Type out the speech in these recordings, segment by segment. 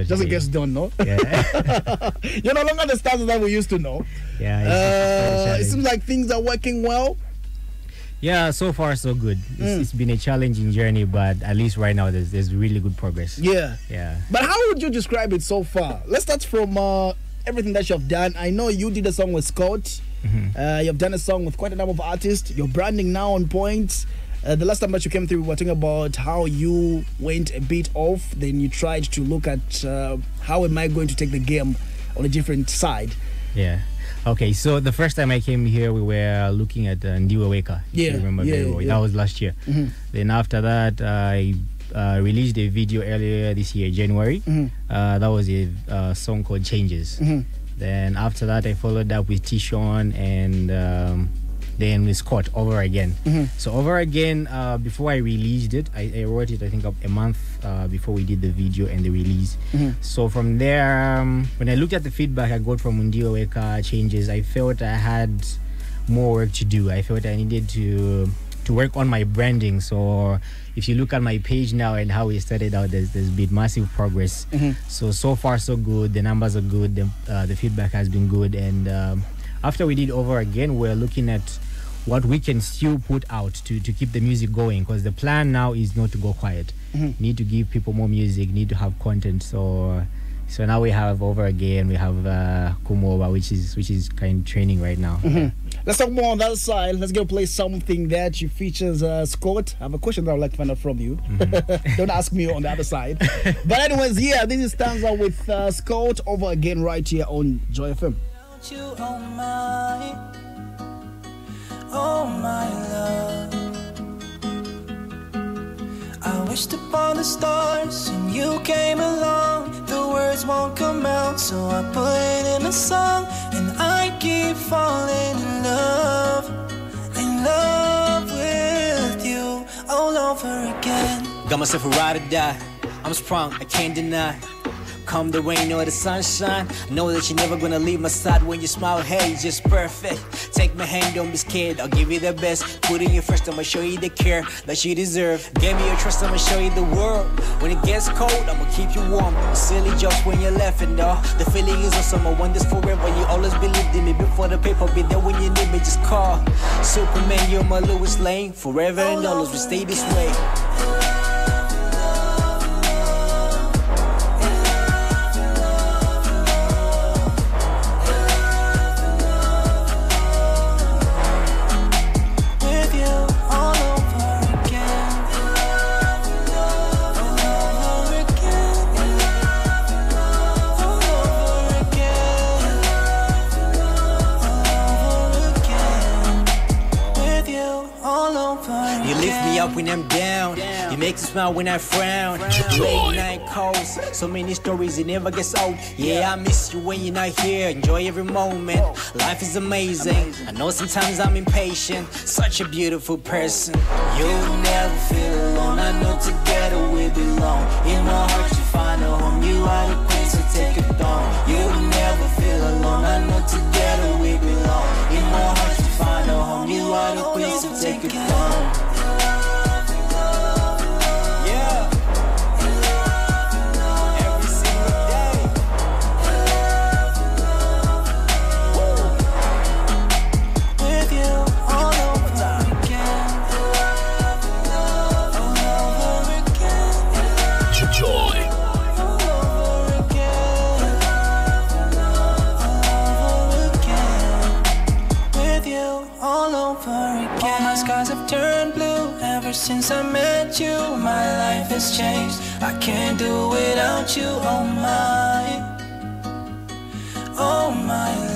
Just in case you don't know. Yeah. You're no longer the Stanza that we used to know. Yeah. It seems like things are working well. Yeah, so far so good. It's been a challenging journey, but at least right now there's really good progress. Yeah. Yeah. But how would you describe it so far? Let's start from everything that you've done. I know you did a song with Scott. You've done a song with quite a number of artists. Your branding now on point. The last time that you came through, we were talking about how you went a bit off. Then you tried to look at how am I going to take the game on a different side. Yeah. Okay, so the first time I came here, we were looking at djPreasureTakaPMC. Yeah, Remember very well. That was last year. Then after that, I released a video earlier this year, January. That was a song called Changes. Then after that, I followed up with Tishon and then with Scott, Over Again. So Over Again, before I released it, I wrote it I think a month before we did the video and the release. So from there, when I looked at the feedback I got from djPreasureTakaPMC Changes, I felt I had more work to do. I felt I needed to work on my branding. So if you look at my page now and how we started out, there's been massive progress. So far so good. The numbers are good. The feedback has been good. And after we did Over Again, we're looking at what we can still put out to keep the music going, because the plan now is not to go quiet. Need to give people more music, need to have content. So now we have Over Again, we have KUMOBA, which is kind of training right now. Let's talk more on that side. Let's go play something that you features Scott. I have a question that I would like to find out from you. Don't ask me on the other side. But anyways, yeah, this is Stanza with Scott, Over Again, right here on Joy FM. Oh my love, I wished upon the stars and you came along. The words won't come out, so I put it in a song. And I keep falling in love with you all over again. Got myself a ride or die, I'm sprung, I can't deny. Come the rain or the sunshine, know that you're never gonna leave my side. When you smile, hey, it's just perfect. Take my hand, don't be scared, I'll give you the best. Put in your first, I'ma show you the care that you deserve. Give me your trust, I'ma show you the world. When it gets cold, I'ma keep you warm. Silly jokes when you're laughing, dawg. The feeling is awesome, I want this forever. You always believed in me before the paper. Be there when you need me, just call Superman, you're my Lois Lane. Forever and always, we stay this way. When I'm down, you make me smile when I frown. Late night calls, so many stories, it never gets old. Yeah, I miss you when you're not here. Enjoy every moment, life is amazing. I know sometimes I'm impatient, such a beautiful person. You'll never feel alone, I know together we belong. In my heart you find a home, you are the queen, so take it on. You'll never feel alone, I know together we belong. In my heart you find a home, you are the queen, so take it on. Since I met you, my life has changed. I can't do without you, oh my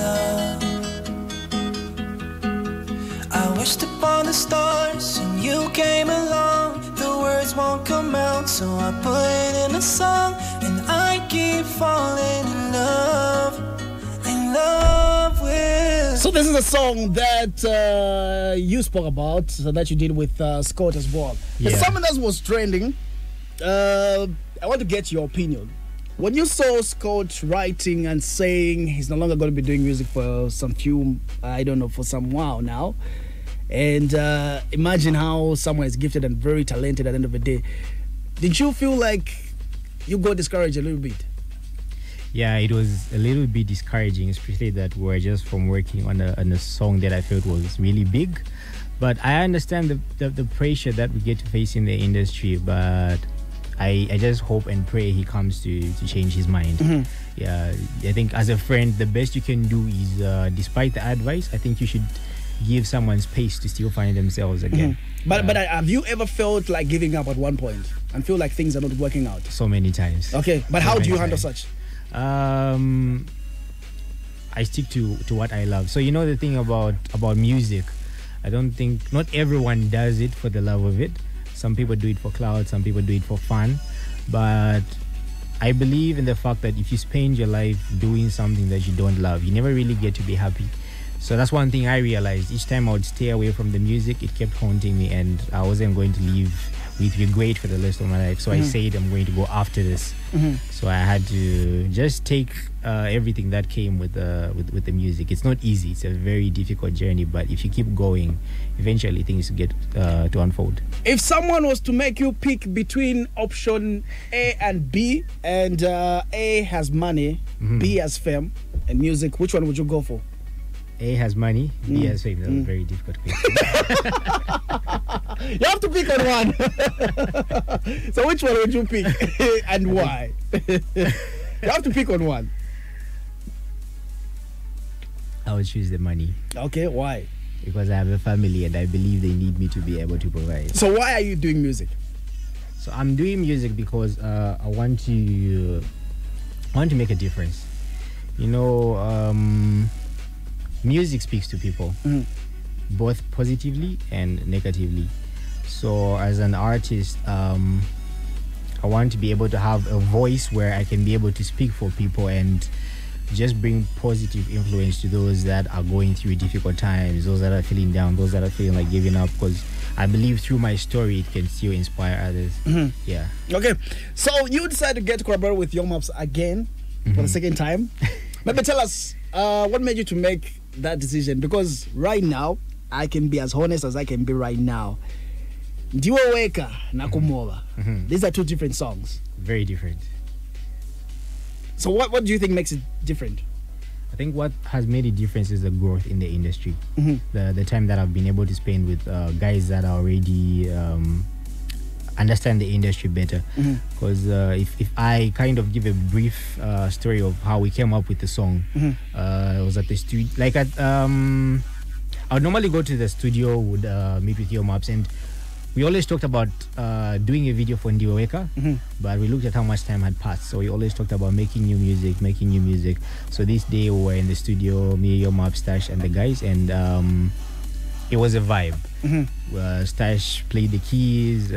love. I wished upon the stars and you came along. The words won't come out, so I put it in a song. And I keep falling in love with. So this is a song that you spoke about, that you did with Scott as well. Yeah. Something that was trending. I want to get your opinion. When you saw Scott writing and saying he's no longer going to be doing music for for some while now, and imagine how someone is gifted and very talented at the end of the day, did you feel like you got discouraged a little bit? Yeah, it was a little bit discouraging, especially that we were just from working on a song that I felt was really big. But I understand the pressure that we get to face in the industry, but I just hope and pray he comes to change his mind. Yeah, I think as a friend, the best you can do is, despite the advice, I think you should give someone space to still find themselves again. But have you ever felt like giving up at one point and feel like things are not working out? So many times. Okay, but how do you handle such? I stick to what I love. So you know the thing about music, I don't think not everyone does it for the love of it. Some people do it for clout, some people do it for fun. But I believe in the fact that if you spend your life doing something that you don't love, you never really get to be happy. So that's one thing I realized. Each time I would stay away from the music, it kept haunting me, and I wasn't going to live with regret for the rest of my life. So I said I'm going to go after this. So I had to just take everything that came with the music. It's not easy. It's a very difficult journey, but if you keep going, eventually things get to unfold. If someone was to make you pick between option A and B, and A has money, B has fame and music, which one would you go for? A has money, B has fame. That's a very difficult question. You have to pick on one. So which one would you pick and why? You have to pick on one. I would choose the money. Okay, why? Because I have a family and I believe they need me to be able to provide. So why are you doing music? So I'm doing music because I want to make a difference. You know, music speaks to people, both positively and negatively. So as an artist, I want to be able to have a voice where I can be able to speak for people and just bring positive influence to those that are going through difficult times, those that are feeling down, those that are feeling like giving up, because I believe through my story it can still inspire others. Yeah. Okay, so you decided to get to collaborate with Young Maps again for the second time. Maybe tell us what made you to make that decision, because right now I can be as honest as I can be right now. Ndiweweka na KUMOBA. These are two different songs. Very different. So what do you think makes it different? I think what has made a difference is the growth in the industry. The time that I've been able to spend with guys that are already understand the industry better. Because if I kind of give a brief story of how we came up with the song, I was at the studio. Like I would normally go to the studio, would meet with Young Maps, and we always talked about doing a video for Ndiweweka, but we looked at how much time had passed. So we always talked about making new music. So this day we were in the studio, me, Young Maps, Stash, and the guys, and it was a vibe. Stash played the keys,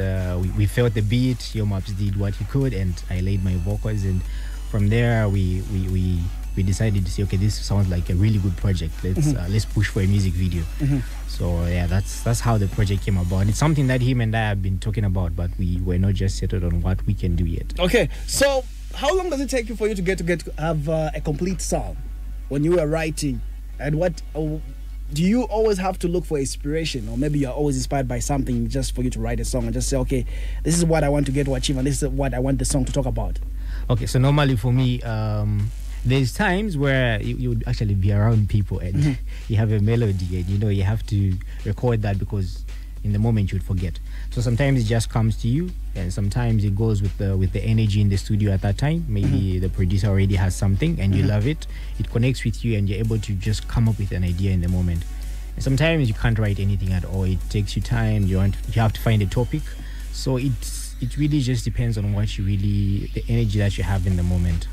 we felt the beat, Young Maps did what he could, and I laid my vocals, and from there we decided to say, okay, this sounds like a really good project. Let's push for a music video. So yeah, that's how the project came about. It's something that him and I have been talking about, but we were not just settled on what we can do yet. Okay, so how long does it take you for you to get to have a complete song when you were writing? And what do you always have to look for inspiration, or maybe you're always inspired by something just for you to write a song and just say, okay, this is what I want to get to achieve, and this is what I want the song to talk about? Okay, so normally for me, there's times where you would actually be around people and you have a melody and you have to record that, because in the moment you would forget. So sometimes it just comes to you, and sometimes it goes with the energy in the studio at that time. Maybe the producer already has something and you love it. It connects with you and you're able to just come up with an idea in the moment. And sometimes you can't write anything at all. It takes you time. You have to find a topic. So it really just depends on the energy that you have in the moment.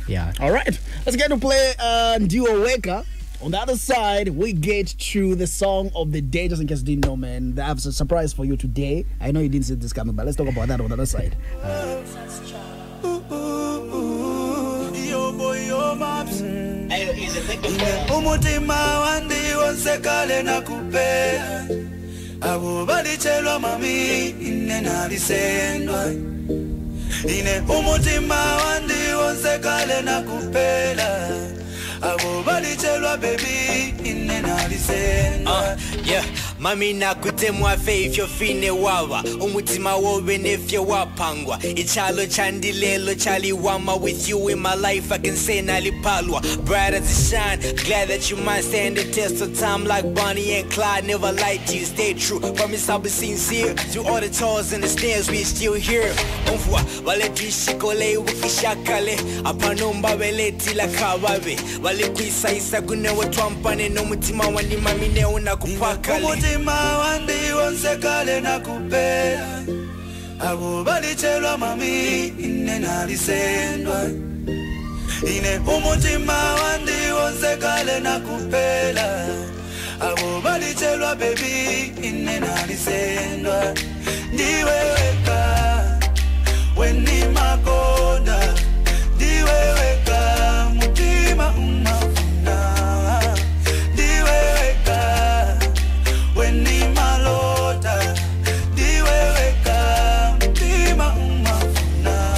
Yeah. All right, let's get to play Ndiweweka. On the other side, we get to the song of the day. Just in case you didn't know, man, I have a surprise for you today. I know you didn't see this coming, but let's talk about that on the other side. Abo balichelwa mami inena lisendwa ine umutima wandi wonsekale nakupela abo balichelwa baby inena lisendwa yeah Mami nakutemwa fe if you're fine wawa umutima wowe nefye wapangwa ichalo chandilelo chali wama with you in my life I can say nalipalwa bright as the shine glad that you might stand the test of time like Bonnie and Clyde never lied to you stay true promise I'll be sincere through all the toils and the snares we still here umfwa wale tuishikole wikishakale apanomba beleti la kawabe wale kuisaisa kunewe twampane no mutima wandi mamine unakupakale umutima wandi wonsekale nakupea abo balichelwa mami ine nalisendwa ine umutima wandi wonsekale nakupela abo balichelwa baby ine nalisendwa ndiweweka weni makonda ndiweweka mutima umafuna ndiweweka weni malota ndiweweka mutima umafuna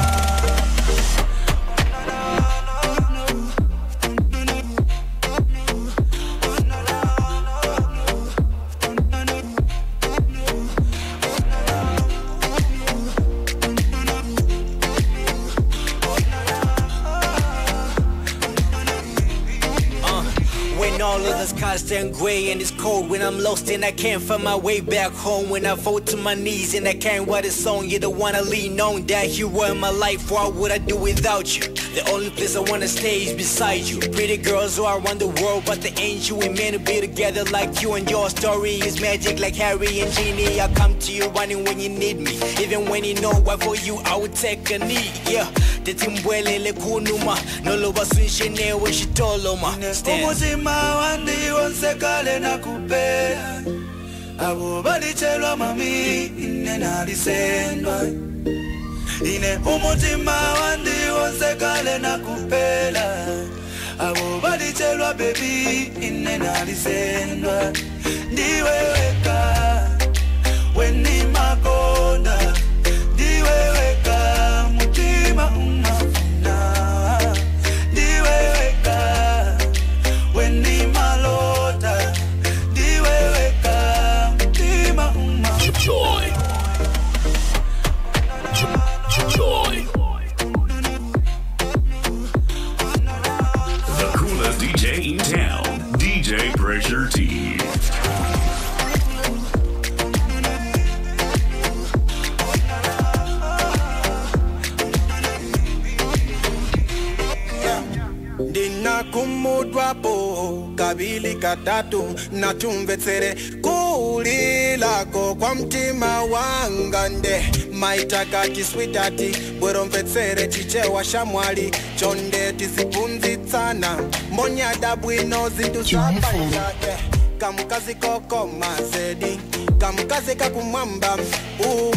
all of this constant gray and it's cold when I'm lost and I can't find my way back home when I fall to my knees and I can't write a song. You're the one I lean on, that hero in my life. What would I do without you? The only place I wanna stay is beside you. Pretty girls all around the world, but they ain't you. We meant to be together like you, and your story is magic like Harry and Jeannie. I come to you running when you need me, even when you know why for you I would take a knee. Yeah, the timbwele le kunuma no lo basunshene we shitoloma Stanza. Wandi wonsekale nakupea abo balichelwa mami ine nalisendwa ine umutima wandi wonsekale nakupela abo balichelwa baby ine nalisendwa ndiweweka weni makonda ndiweweka mutima umafuna ndiweweka weni malota ndiweweka mutima umafuna Joy. The coolest DJ in town, DJ Pressure T. Dina kumudwapo kabili katatu natumvetsere kulilako kwa mtima wangande maitakati switati bweromvetsere chichewa shamwali chonde tizipunzitsana mbonyada bwino zintu zapaitake kamukazi koko mazedi kamukazi kakumwamba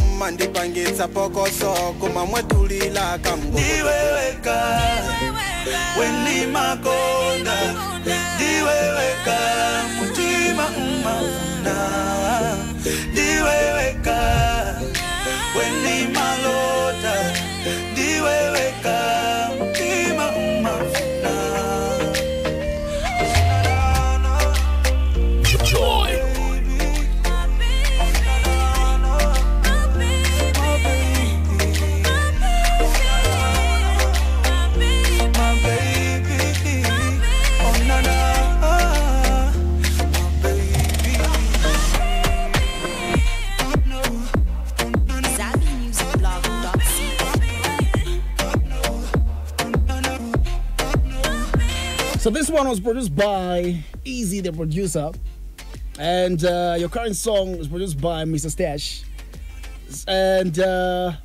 umandipangitsa pokoso kumamwetulila kamgo ndiweweka weni makonda ndiweweka mutima umafuna ndiweweka weni malota ndiweweka mutima umafuna Joy. So this one was produced by Easy, the producer, and your current song was produced by Mr. Stash, and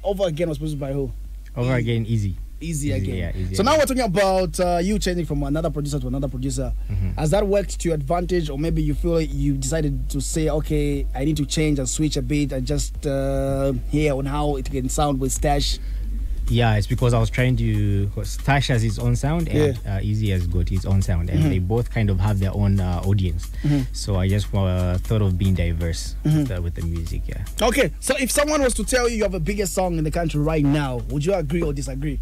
Over Again was produced by who? Over Again, Easy. Easy Again. Yeah, Easy so Again. now we're talking about you changing from another producer to another producer. Has that worked to your advantage, or maybe you feel like you decided to say, okay, I need to change and switch a bit and just hear on how it can sound with Stash? Yeah, it's because I was trying to. Stash has his own sound, and Easy has got his own sound, and they both kind of have their own audience. So I just thought of being diverse with the music. Yeah. Okay, so if someone was to tell you you have the biggest song in the country right now, would you agree or disagree?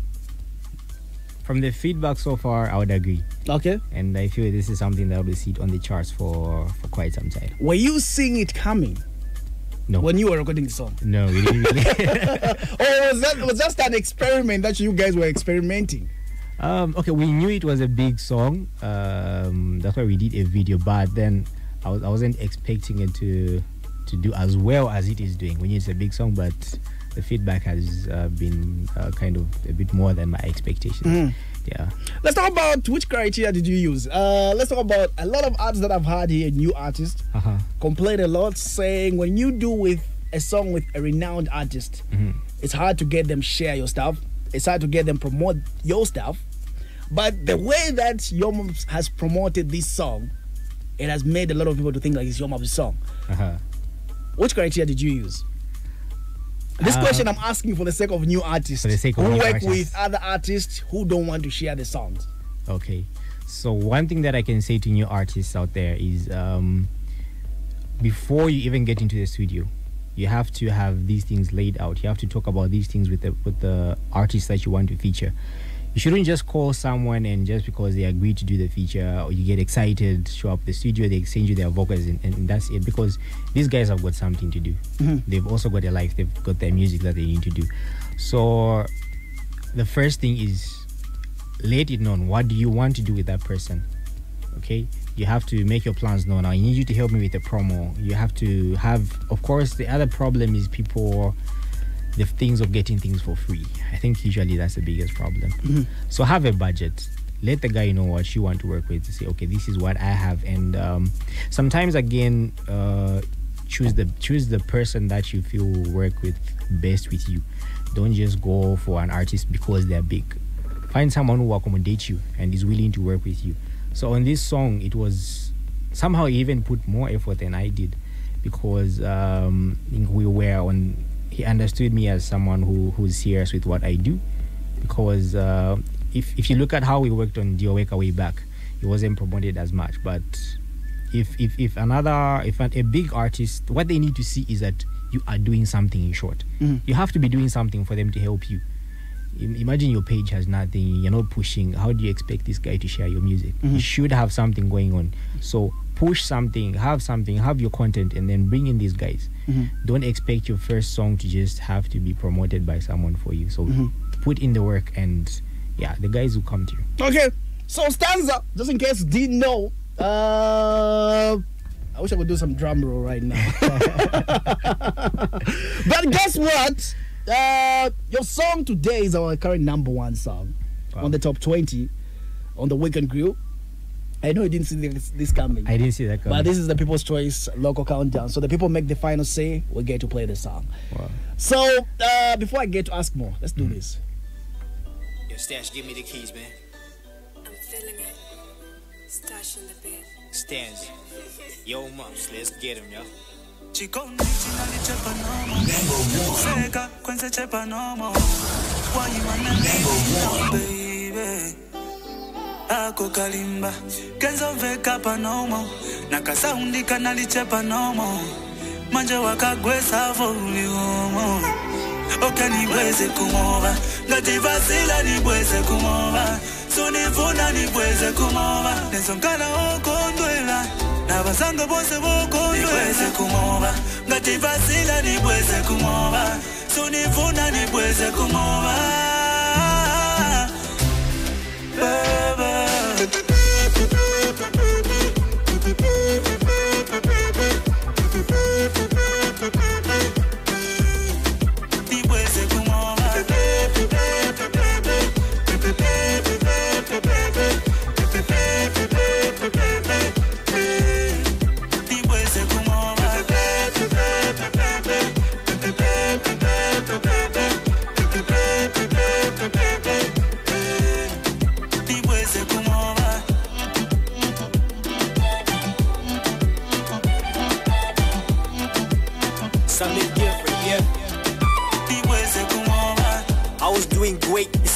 From the feedback so far, I would agree. Okay. And I feel this is something that will sit on the charts for quite some time. Were you seeing it coming? No. When you were recording the song? No, we didn't really. Or was that an experiment that you guys were experimenting? Okay, we knew it was a big song. That's why we did a video. But then I wasn't expecting it to do as well as it is doing. We knew it's a big song, but the feedback has been kind of a bit more than my expectations. Yeah. Let's talk about which criteria did you use. Let's talk about a lot of artists that I've heard here, new artists, complain a lot, saying when you do with a song with a renowned artist, it's hard to get them share your stuff. It's hard to get them promote your stuff. But the way that Yomobs has promoted this song, it has made a lot of people to think like it's Yomobs' song. Which criteria did you use? This question I'm asking for the sake of new artists for the sake of who new work artists. with other artists who don't want to share the songs. Okay. So one thing that I can say to new artists out there is before you even get into the studio, you have to have these things laid out. You have to talk about these things with the artists that you want to feature. You shouldn't just call someone and just because they agree to do the feature or you get excited, show up at the studio, they send you their vocals and that's it. Because these guys have got something to do. They've also got a life. They've got their music that they need to do. So the first thing is let it known. What do you want to do with that person? Okay? You have to make your plans known. I need you to help me with the promo. You have to have, of course, the other problem is people, the things of getting things for free. I think usually that's the biggest problem. So have a budget. Let the guy know what you want to work with. To say, okay, this is what I have. And sometimes again, choose the person that you feel will work with best with you. Don't just go for an artist because they're big. Find someone who will accommodate you and is willing to work with you. So on this song, it was somehow he even put more effort than I did because he understood me as someone who's serious with what I do. Because if you look at how we worked on Dioweka way back, it wasn't promoted as much. But if a big artist, what they need to see is that you are doing something in short. You have to be doing something for them to help you. Imagine your page has nothing, you're not pushing. How do you expect this guy to share your music? You should have something going on. So push something, have your content, and then bring in these guys. Don't expect your first song to just have to be promoted by someone for you. So put in the work, and yeah, the guys will come to you. Okay, so Stanza, just in case you didn't know, I wish I could do some drum roll right now. But guess what? Your song today is our current #1 song on the top 20 on the Weekend Grill. I know you didn't see this coming. I didn't see that coming. But this is the People's Choice local countdown. So the people make the final say. We get to play the song. Wow. So before I get to ask more, let's do this. Yo, Stash, give me the keys, man. I'm feeling it. Stash in the bed. Stanza. Yo, moms, let's get him, yo. Ako kalimba kenzo veka panomo nakasaundika nalichepa nomo manje wakagwesa voliomo okanibweze kumoba ngativasila nibweze kumoba sunifuna nibweze kumoba nesonkana okondwela nabasanga bose bokondweze kumoba ngativasila nibweze kumoba sunifuna nibweze kumoba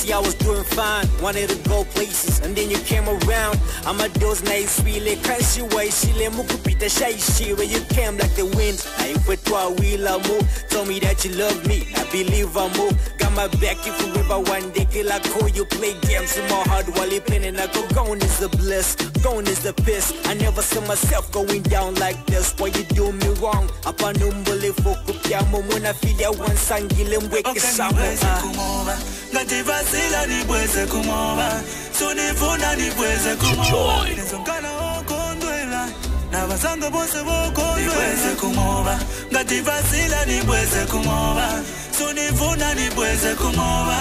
I was doing fine, wanted to go places, and then you came around. I'm a those nights, really crash your way. She let me kupita shy shit where you came like the wind. I put to a wheel, I move. Told me that you love me, I believe I move. Got my back if you ever one day kill I call you play games in my heart while you playing and I go gone is the bliss, gone is the piss. I never saw myself going down like this. Why you do me wrong? Upon unbelievable kupiamo when I feel ya one sangile mweke sama. KUMOBA ngati vasila ni bweze KUMOBA sunifuna ni bweze KUMOBA nizongana okondwela na basanga bose bokondweze KUMOBA ngati vasila ni bweze KUMOBA sunifuna ni bweze KUMOBA.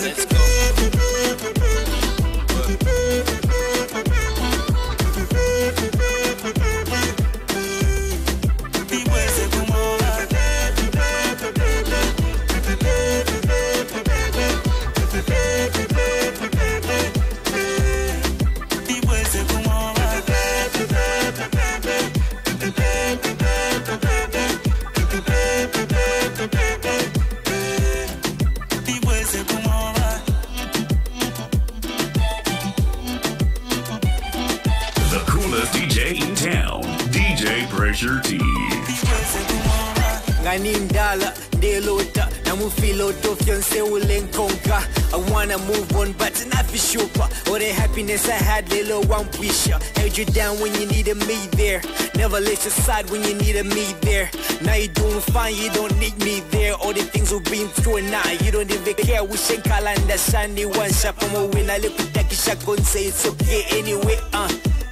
Let's go. Pressure T. Ganindala, Delota, Namufilo, Fiance will conquer. I wanna move on, but not for sure. All the happiness I had, little one wish. Held you down when you needed me there. Never let you side when you needed me there. Now you're doing fine, you don't need me there. All the things we've been through now, you don't even care. We should call and the shiny one shop. When I look at that, I can say it's okay anyway.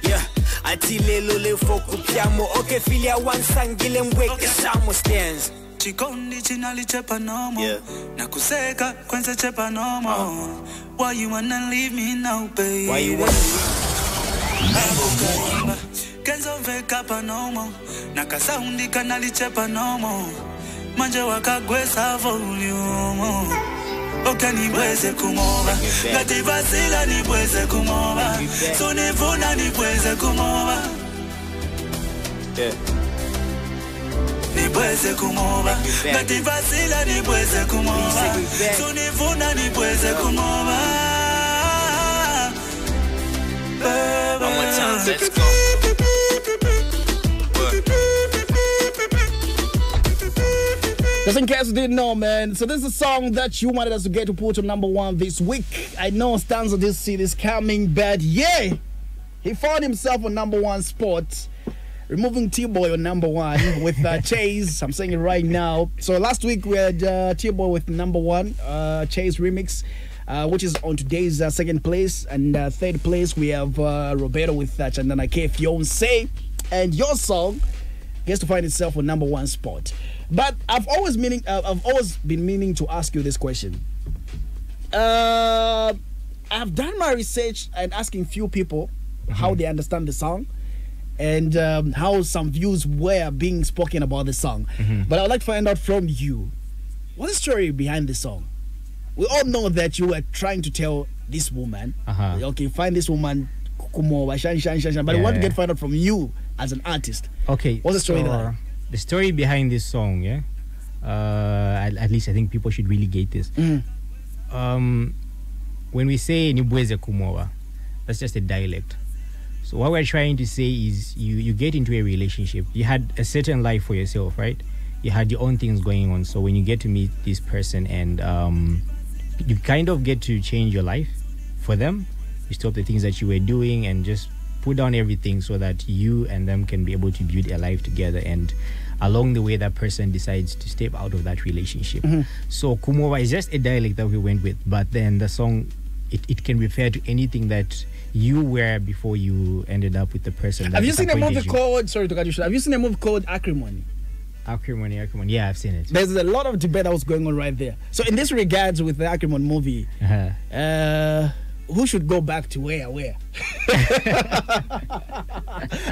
Yeah. Atile lole foku piamo. Okay, filia one sangile mweke samo stands. Chikondi chinali chepa nomo nakuseka kwenza chepa nomo. Why you wanna leave me now, baby? Why you wanna leave me? Kenzo veka pa nomo nakasaundi kanali chepa nomo. Manje wakagwesa volume. Okay, ni bweze KUMOBA ngati vasila ni bweze KUMOBA sunifuna ni bweze KUMOBA. Ni bweze KUMOBA ngati vasila ni bweze KUMOBA sunifuna ni bweze KUMOBA. One more time, let's go. Just in case you didn't know, man. So this is a song that you wanted us to get to put on #1 this week. I know Stanza did see this coming, but yeah, he found himself on #1 spot, removing T-Boy on #1 with Chase. I'm saying it right now. So last week we had T-Boy with #1, Chase remix, which is on today's second place, and third place we have Roberto with Chandana K Fiance, and your song gets to find itself on #1 spot. But I've always been meaning to ask you this question. I've done my research and asking few people how they understand the song and how some views were being spoken about the song. But I would like to find out from you, what's the story behind the song? We all know that you were trying to tell this woman, okay, find this woman, KUMOBA, shine. But I want to find out from you as an artist. Okay, what's the story there? The story behind this song, at least I think people should really get this. When we say Nibweze KUMOBA, that's just a dialect. So what we're trying to say is you get into a relationship. You had a certain life for yourself, right? You had your own things going on. So when you get to meet this person and you kind of get to change your life for them, you stop the things that you were doing and just put down everything so that you and them can be able to build a life together, and along the way that person decides to step out of that relationship. So KUMOBA is just a dialect that we went with, but then the song, it can refer to anything that you were before you ended up with the person. Have you seen a movie called, sorry to cut you short, have you seen a movie called Acrimony? Acrimony. Yeah, I've seen it. There's a lot of debate that was going on right there. So in this regards with the Acrimony movie, who should go back to where?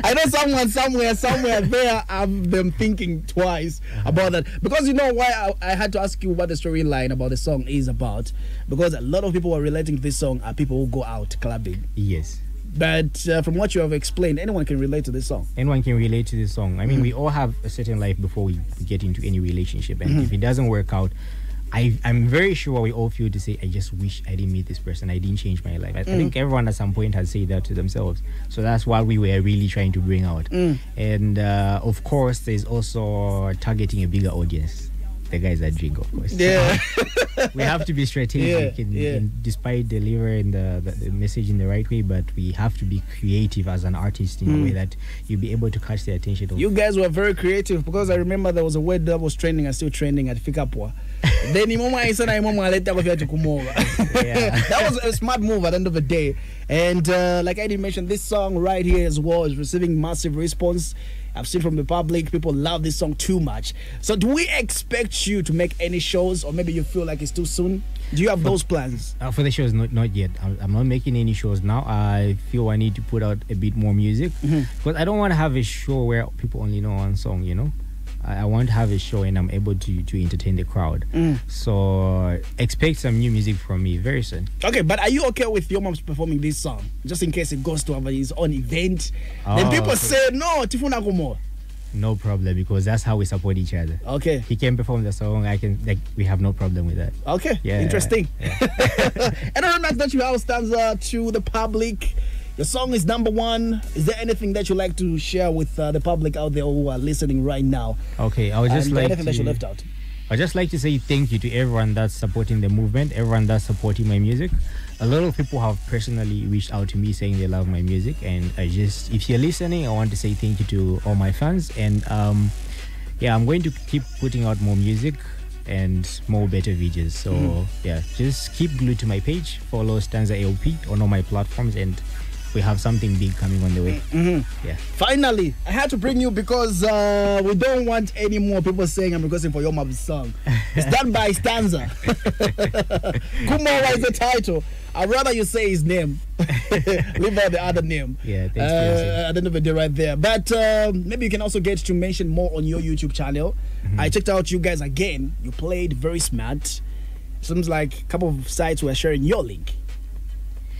I know someone somewhere there have them thinking twice about that. Because you know why I had to ask you what the storyline about the song is about. Because a lot of people who are relating to this song are people who go out clubbing. Yes. But from what you have explained, anyone can relate to this song. Anyone can relate to this song. I mean, we all have a certain life before we get into any relationship. And if it doesn't work out, I'm very sure we all feel to say, I just wish I didn't meet this person. I didn't change my life. I think everyone at some point has said that to themselves. So that's what we were really trying to bring out. And of course, there's also targeting a bigger audience. The guys that drink, of course. Yeah. We have to be strategic in despite delivering the message in the right way, but we have to be creative as an artist in a way that you'll be able to catch the attention of. You guys were very creative, because I remember there was a word that was trending and still trending at Fikapwa. Then that was a smart move at the end of the day. And like I did mention, this song right here as well is receiving massive response. I've seen from the public, people love this song too much. So do we expect you to make any shows, or maybe you feel like it's too soon? Do you have those plans? For the shows, not yet. I'm not making any shows now. I feel I need to put out a bit more music, because I don't want to have a show where people only know one song, you know. I want to have a show and I'm able to entertain the crowd. So expect some new music from me very soon. Okay, but are you okay with your mom's performing this song, just in case it goes to his own event? Then people say, no, Tifuna Kumo. No problem, because that's how we support each other. Okay. He can perform the song, we have no problem with that. Okay, interesting. And I remember that you have Stanza to the public. The song is #1. Is there anything that you like to share with the public out there who are listening right now? Okay, I would just like anything that you left out. I'd just like to say thank you to everyone that's supporting the movement, everyone that's supporting my music. A lot of people have personally reached out to me saying they love my music, and if you're listening, I want to say thank you to all my fans. And yeah, I'm going to keep putting out more music and more better videos. So yeah, just keep glued to my page, follow Stanza AOP on all my platforms, and we have something big coming on the way. Yeah. Finally, I had to bring you because we don't want any more people saying I'm requesting for your mom's song. It's done by Stanza. KUMOBA is the title. I'd rather you say his name. Leave out the other name. Yeah, thanks for at the end of the day right there. But maybe you can also get to mention more on your YouTube channel. I checked out you guys again. You played very smart. Seems like a couple of sites were sharing your link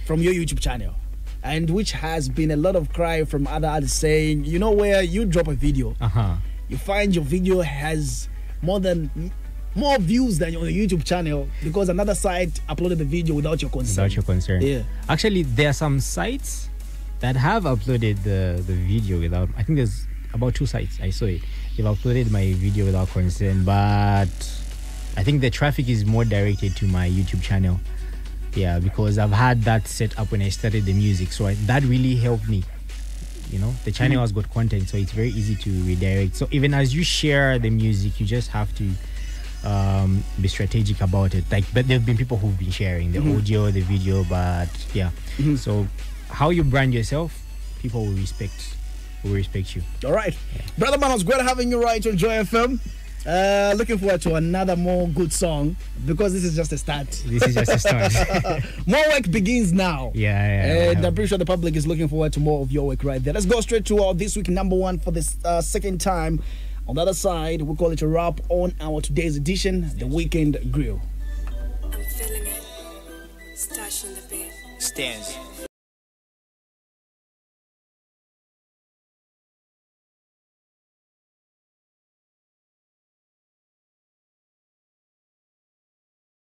from your YouTube channel, and which has been a lot of cry from other artists saying, you know, where you drop a video, you find your video has more views than your YouTube channel because another site uploaded the video without your consent. Without your concern. Yeah. Actually, there are some sites that have uploaded the video without. I think there's about 2 sites. I saw it. They've uploaded my video without consent, but I think the traffic is more directed to my YouTube channel. Yeah, because I've had that set up when I started the music, so that really helped me. You know, the channel has got content, so it's very easy to redirect. So even as you share the music, you just have to be strategic about it. But there have been people who've been sharing the audio, the video, but yeah. So how you brand yourself, people will respect you. All right, Brother Man, it's great having you right on Joy FM. Looking forward to another more good song, because this is just a start. This is just a start. More work begins now. Yeah. And I'm pretty sure the public is looking forward to more of your work right there. Let's go straight to our this week #1 for this second time. On the other side, we call it a wrap on our today's edition, the Weekend Grill. I'm feeling it. Stash in the bed. Stanza.